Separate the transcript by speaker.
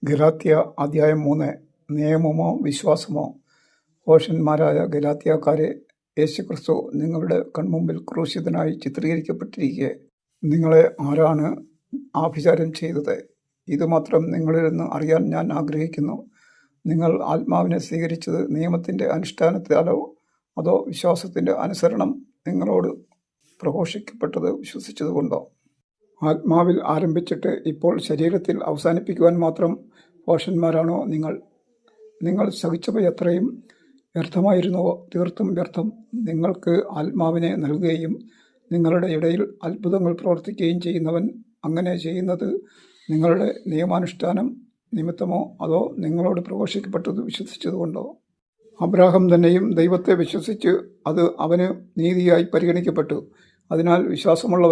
Speaker 1: ഗലാത്യ അധ്യായം 3. നിയമമോ വിശ്വാസമോ? ഭോഷന്മാരായ ഗലാത്യക്കാരെ, യേശുക്രിസ്തു നിങ്ങളുടെ കൺമുമ്പിൽ ക്രൂശിതനായി ചിത്രീകരിക്കപ്പെട്ടിരിക്കെ നിങ്ങളെ ആരാണ് ആഭിചാരം ചെയ്തത്? ഇതുമാത്രം നിങ്ങളിൽ നിന്ന് അറിയാൻ ഞാൻ ആഗ്രഹിക്കുന്നു. നിങ്ങൾ ആത്മാവിനെ സ്വീകരിച്ചത് നിയമത്തിൻ്റെ അനുഷ്ഠാനത്താലോ അതോ വിശ്വാസത്തിൻ്റെ അനുസരണം നിങ്ങളോട് പ്രഘോഷിക്കപ്പെട്ടത് വിശ്വസിച്ചതുകൊണ്ടോ? ആത്മാവിൽ ആരംഭിച്ചിട്ട് ഇപ്പോൾ ശരീരത്തിൽ അവസാനിപ്പിക്കുവാൻ മാത്രം ഭോഷന്മാരാണോ നിങ്ങൾ? നിങ്ങൾ സഹിച്ചവയത്രയും വ്യർത്ഥമായിരുന്നുവോ? തീർത്തും വ്യർത്ഥം. നിങ്ങൾക്ക് ആത്മാവിനെ നൽകുകയും നിങ്ങളുടെ ഇടയിൽ അത്ഭുതങ്ങൾ പ്രവർത്തിക്കുകയും ചെയ്യുന്നവൻ അങ്ങനെ ചെയ്യുന്നത് നിങ്ങളുടെ നിയമാനുഷ്ഠാനം നിമിത്തമോ അതോ നിങ്ങളോട് പ്രഘോഷിക്കപ്പെട്ടത് വിശ്വസിച്ചതുകൊണ്ടോ? അബ്രാഹാം തന്നെയും ദൈവത്തെ വിശ്വസിച്ച് അത് അവന് നീതിയായി പരിഗണിക്കപ്പെട്ടു. അതിനാൽ വിശ്വാസമുള്ളവൻ